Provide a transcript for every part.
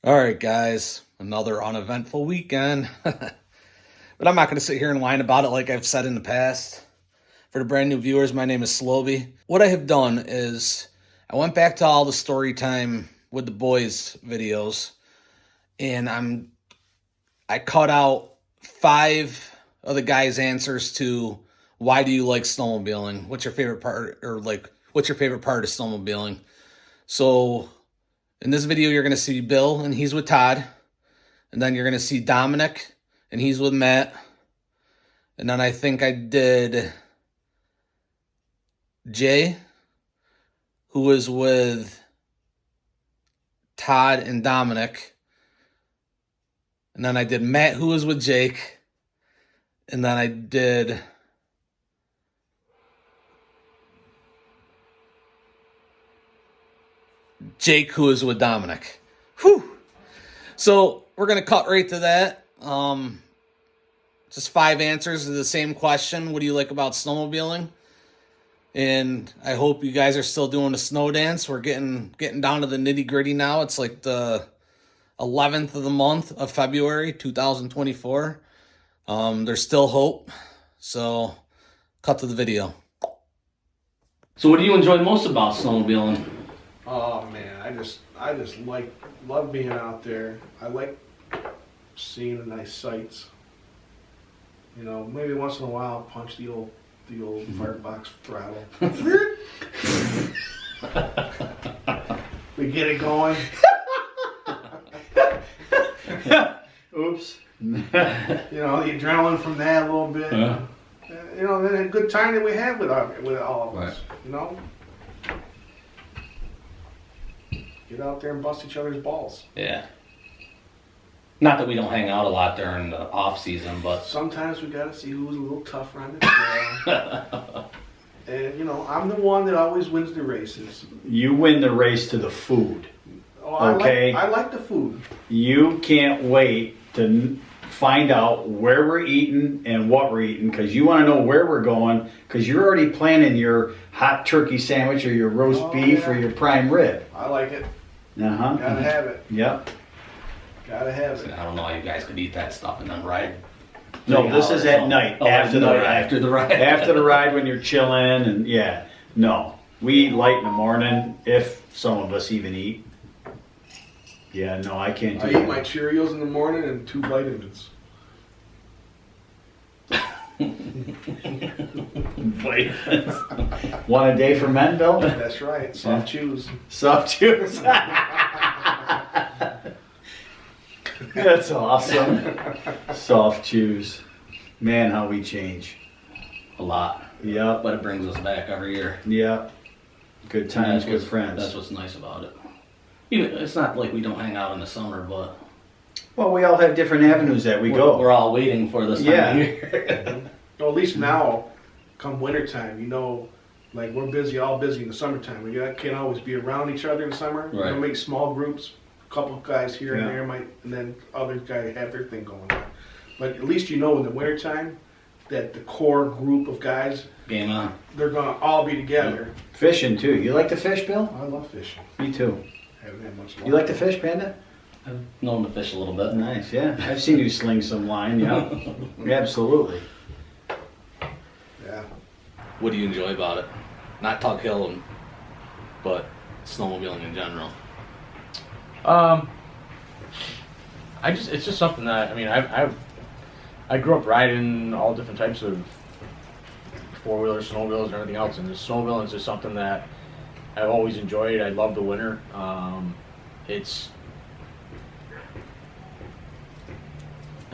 All right, guys, another uneventful weekend. But I'm not going to sit here and whine about it like I've said in the past. For the brand new viewers, my name is Slowbee. What I have done is I went back to all the story time with the boys videos, and I cut out 5 of the guys' answers to why do you like snowmobiling? What's your favorite part, or like what's your favorite part of snowmobiling? So in this video, you're going to see Bill, and he's with Todd. And then you're going to see Dominic, and he's with Matt. And then I think I did Jay, who was with Todd and Dominic. And then I did Matt, who was with Jake. And then I did Jake, who is with Dominic. Whew. So we're going to cut right to that. Just 5 answers to the same question. What do you like about snowmobiling? And I hope you guys are still doing the snow dance. We're getting down to the nitty gritty now. It's like the 11th of the month of February, 2024. There's still hope. So cut to the video. So what do you enjoy most about snowmobiling? Oh man, I just love being out there. I like seeing the nice sights. You know, maybe once in a while I'll punch the old firebox throttle. We get it going. Oops. You know, the adrenaline from that a little bit. You know, then a good time that we have with all of us. You know. Get out there and bust each other's balls. Yeah. Not that we don't hang out a lot during the off season, but sometimes we gotta see who's a little tougher on the trail. And you know, I'm the one that always wins the races. You win the race to the food. Oh, okay. I like the food. You can't wait to find out where we're eating and what we're eating, because you want to know where we're going, because you're already planning your hot turkey sandwich or your roast beef or your prime rib. I like it. Uh-huh. Gotta have it. Yep. Gotta have it. I don't know how you guys could eat that stuff and then ride. No, this is at night, after the ride. After the ride. After the ride when you're chilling and yeah. No. We eat light in the morning, if some of us even eat. Yeah, no, I can't do I that. eat my Cheerios in the morning and 2 vitamins. Vitamins. One a day for men, Bill? That's right. Soft chews. Soft chews. That's awesome. Soft chews. Man, how we change. A lot. Yep. But it brings us back every year. Yep. Good times, good friends. That's what's nice about it. Even, it's not like we don't hang out in the summer, but well, we all have different avenues that we go. We're all waiting for this time of year. Well, at least now, come wintertime, you know, like we're all busy in the summertime. We can't always be around each other in the summer. Right. You know, make small groups, a couple of guys here and there, and then other guys have their thing going on. But at least you know in the wintertime that the core group of guys, game on. They're going to all be together. Fishing too. You like to fish, Bill? I love fishing. Me too. Haven't had much luck. You like to fish, Panda? I've known to fish a little bit. Nice, yeah. I've seen you sling some line, yeah. Absolutely. Yeah. What do you enjoy about it? Not Tug Hill, but snowmobiling in general. It's just something that, I mean, I grew up riding all different types of 4-wheelers, snowmobiles, and everything else, and the snowmobiling is just something that I've always enjoyed. I love the winter. I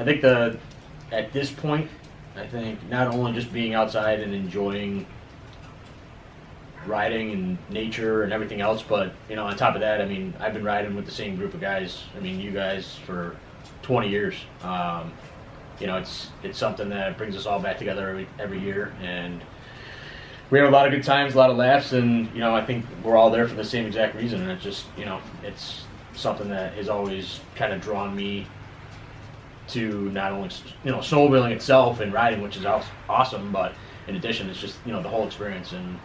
think at this point, I think not only just being outside and enjoying riding and nature and everything else, but you know, on top of that, I mean, I've been riding with the same group of guys. I mean, you guys for 20 years. You know, it's something that brings us all back together every year, and we have a lot of good times, a lot of laughs, and you know, I think we're all there for the same exact reason. And it's just, you know, it's something that has always kind of drawn me to not only, you know, snowmobiling itself and riding, which is awesome, but in addition, it's just, you know, the whole experience and,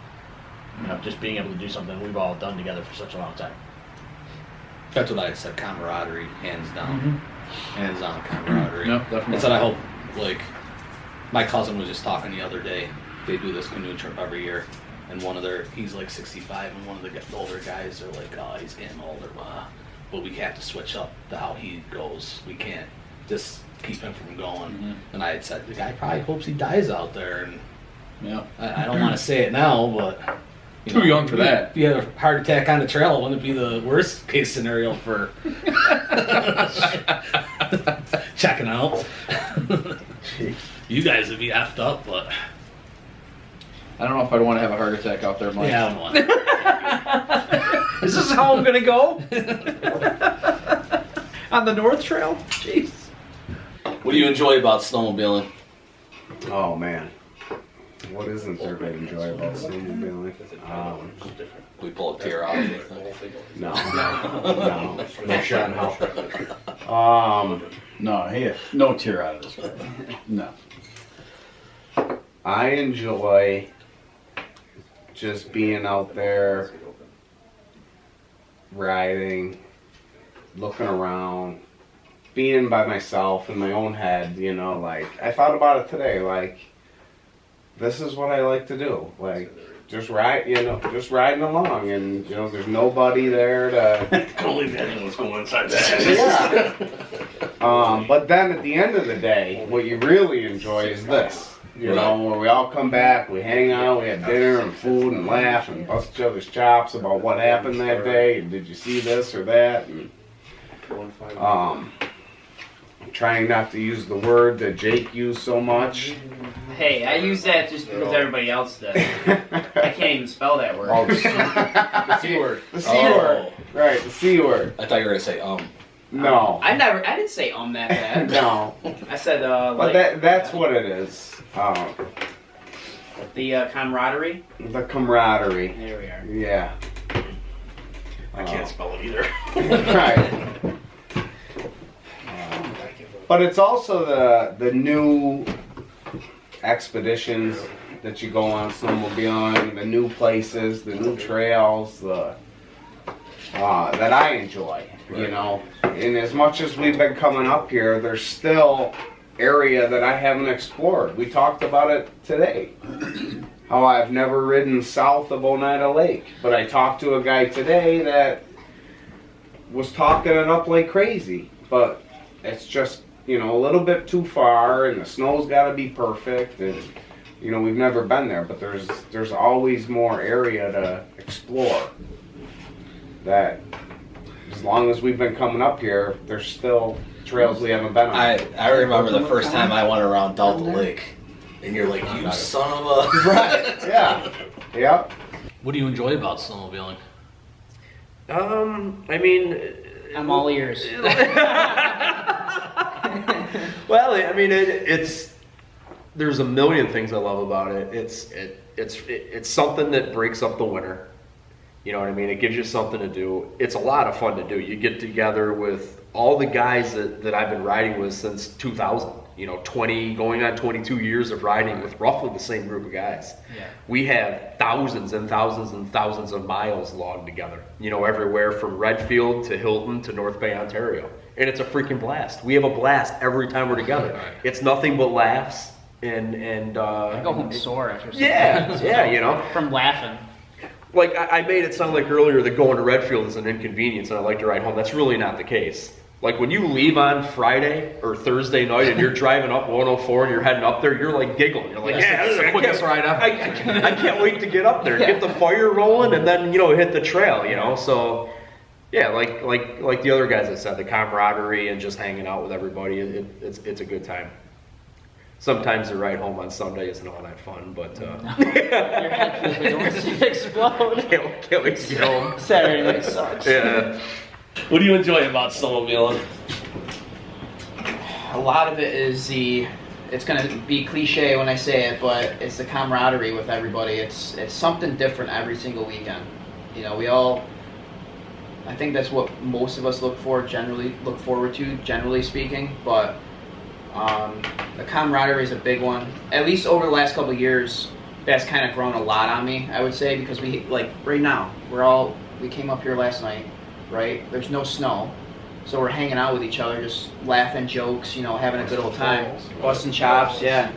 you know, just being able to do something we've all done together for such a long time. That's what I said. Camaraderie, hands down, hands down camaraderie. Yep, definitely. That's what I hope. Like, my cousin was just talking the other day. They do this canoe trip every year, and he's like 65, and one of the older guys are like, oh, he's getting older, but we have to switch up to how he goes. We can't just keep him from going. And I had said, the guy probably hopes he dies out there, and Yeah. I don't want to say it now, but Too young for that. If you have a heart attack on the trail, wouldn't it be the worst case scenario for checking out? You guys would be effed up, but I don't know if I'd want to have a heart attack out there, Mike. yeah, I don't want it. Is this how I'm gonna go? On the North Trail? Jeez. What do you enjoy about snowmobiling? Oh man, what isn't there to enjoy about snowmobiling? We pull a tear out of it. No, no shot in hell. No, he no tear out of this guy. No. I enjoy just being out there, riding, looking around, being by myself in my own head, you know, like, I thought about it today, like, this is what I like to do, like, just ride, you know, just riding along, and, you know, there's nobody there to... I can only imagine what's going inside that. Yeah. But then at the end of the day, what you really enjoy is this. You know, where we all come back, we hang out, we have dinner and food and laugh and bust each other's chops about what happened that day, and did you see this or that, and trying not to use the word that Jake used so much. Hey, I use that just because everybody else does. I can't even spell that word. Oh, the C word. The C word. Right, the C word. I thought you were gonna say No. I didn't say that bad. No. I said But like that's what it is. the camaraderie. The camaraderie. There we are. Yeah. I can't spell it either. Right. But it's also the new expeditions that you go on snowmobiling, the new places, the new trails, that I enjoy, you know. And as much as we've been coming up here, there's still area that I haven't explored. We talked about it today. How I've never ridden south of Oneida Lake. But I talked to a guy today that was talking it up like crazy. But it's just, you know, a little bit too far, and the snow's got to be perfect, and you know, we've never been there, but there's always more area to explore. That as long as we've been coming up here, there's still trails we haven't been on. I remember the first time I went around Delta Lake, and you're like, you son of a... Right, yeah. Yep. What do you enjoy about snowmobiling? I mean, I'm all ears. well, I mean, it's there's a million things I love about it. It's something that breaks up the winter. You know what I mean? It gives you something to do. It's a lot of fun to do. You get together with all the guys that I've been riding with since 2000. You know, going on 22 years of riding with roughly the same group of guys. Yeah. We have thousands and thousands and thousands of miles logged together. You know, everywhere from Redfield to Hilton to North Bay, Ontario. And it's a freaking blast. We have a blast every time we're together. It's nothing but laughs and I go home sore after something. yeah, you know. From laughing. Like, I made it sound like earlier that going to Redfield is an inconvenience and I like to ride home. That's really not the case. Like, when you leave on Friday or Thursday night and you're driving up 104 and you're heading up there, you're like giggling. You're like, yeah, this is the quickest ride ever. I can't wait to get up there, get the fire rolling, and then, you know, hit the trail, you know? So, yeah, like the other guys that said, the camaraderie and just hanging out with everybody, it's a good time. Sometimes the ride home on Sunday isn't all that fun, but Your head feels like explode. can't wait to get home. Saturday night sucks. Yeah. What do you enjoy about snowmobiling? A lot of it is it's gonna be cliche when I say it, but it's the camaraderie with everybody. It's something different every single weekend. You know, I think that's what most of us look forward to, generally speaking, but the camaraderie is a big one. At least over the last couple of years, that's kind of grown a lot on me, I would say, because right now, we came up here last night, right? There's no snow. So we're hanging out with each other, just laughing, jokes, you know, having a good old time. Busting chops, yeah.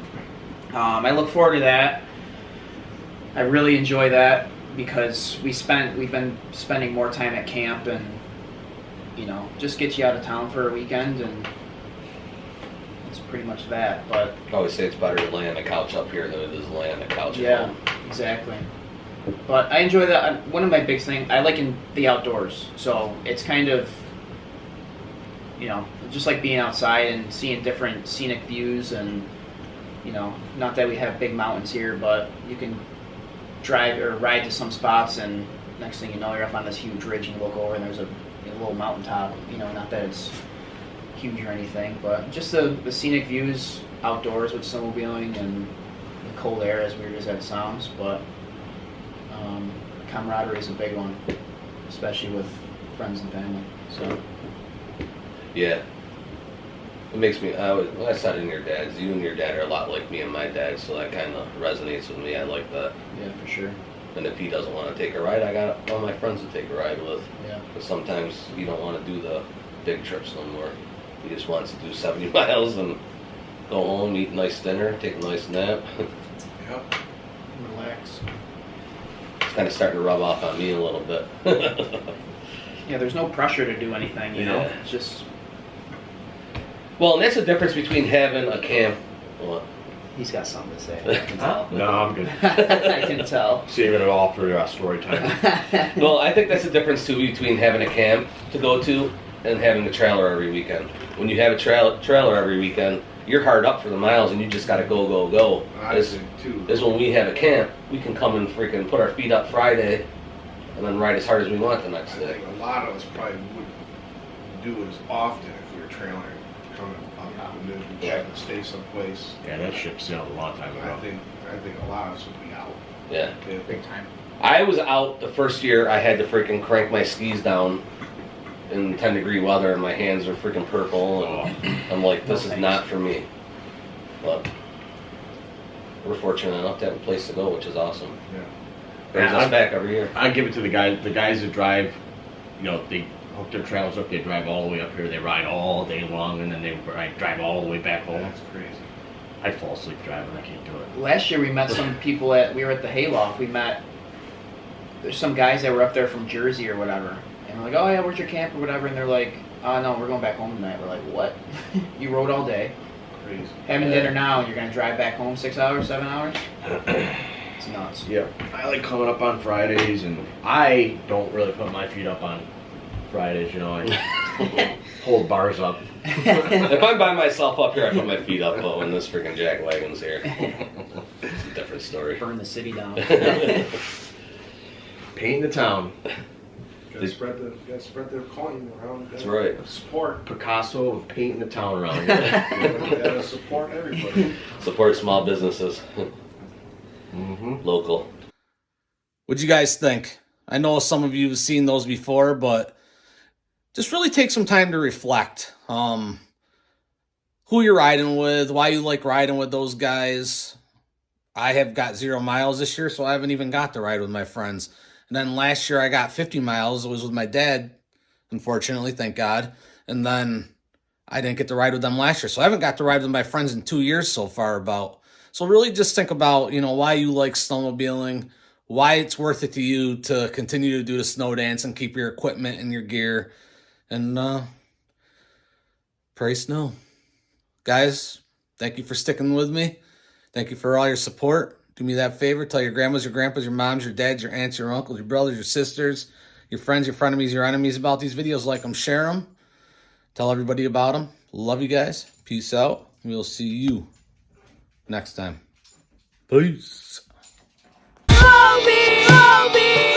I look forward to that. I really enjoy that because we've been spending more time at camp and, you know, just get you out of town for a weekend, and it's pretty much that. But I always say it's better to lay on the couch up here than it is to lay on the couch at yeah, home. exactly. But I enjoy that. One of my big things, I like the outdoors. So it's kind of, you know, just like being outside and seeing different scenic views, and, you know, not that we have big mountains here, but you can drive or ride to some spots, and next thing you know, you're up on this huge ridge and you look over and there's a little mountaintop. You know, not that it's huge or anything, but just the scenic views outdoors with snowmobiling and the cold air, as weird as that sounds. But camaraderie is a big one, especially with friends and family. So Yeah. It makes me, when I said in your dad's, you and your dad are a lot like me and my dad, so that kind of resonates with me. I like that. yeah, for sure. And if he doesn't want to take a ride, I got all my friends to take a ride with. Yeah. Because sometimes you don't want to do the big trips no more. He just wants to do 70 miles and go home, eat a nice dinner, take a nice nap. Yep. Relax. It's kind of starting to rub off on me a little bit. Yeah, there's no pressure to do anything, you know? Yeah. It's just, Well, and that's the difference between having a camp. Well, he's got something to say. I can tell. No, I'm good. I can tell. Saving it all for story time. well, I think that's the difference too between having a camp to go to and having a trailer every weekend. When you have a trailer every weekend, you're hard up for the miles and you just got to go, go, go. I think too. Is when we have a camp, we can come and freaking put our feet up Friday and then ride as hard as we want the next I day. think a lot of us probably wouldn't do it as often if we were trailering, coming up and then we tried to stay someplace. Yeah, that ship sailed a long time I ago. think a lot of us would be out. Yeah. Big time. I was out the first year. I had to freaking crank my skis down in 10-degree weather, and my hands are freaking purple, and I'm like, this is not for me. But we're fortunate enough to have a place to go, which is awesome. Yeah. Brings Yeah, us back every year. I give it to the guys that drive, you know, they hook their trailers up, they drive all the way up here, they ride all day long, and then they drive all the way back home. That's crazy. I fall asleep driving, I can't do it. Last year we met some people we were at the hayloft. There's some guys that were up there from Jersey or whatever. And we're like, oh yeah, where's your camp or whatever? And they're like, oh no, we're going back home tonight. We're like, what? You rode all day, Crazy. having dinner now, and you're going to drive back home 6 hours, 7 hours? It's nuts. Yeah, I like coming up on Fridays, and I don't really put my feet up on Fridays, you know, I hold bars up. If I'm by myself up here, I put my feet up, but when this freaking jack wagon's here, it's a different story. Burn the city down. Painting the town. Gotta spread the coin around. That's right. Support. Picasso of painting the town around here. Gotta support everybody. Support small businesses. Mm-hmm. Local. What'd you guys think? I know some of you have seen those before, but just really take some time to reflect. Who you're riding with, why you like riding with those guys. I have got 0 miles this year, so I haven't even got to ride with my friends. And then last year I got 50 miles. It was with my dad, unfortunately, thank God. And then I didn't get to ride with them last year. So I haven't got to ride with my friends in 2 years so far about. So really just think about, why you like snowmobiling, why it's worth it to you to continue to do the snow dance and keep your equipment and your gear. And pray snow. Guys, thank you for sticking with me. Thank you for all your support. Do me that favor. Tell your grandmas, your grandpas, your moms, your dads, your aunts, your uncles, your brothers, your sisters, your friends, your frenemies, your enemies about these videos. Like them, share them. Tell everybody about them. Love you guys. Peace out. We'll see you next time. Peace. Low-bee, low-bee.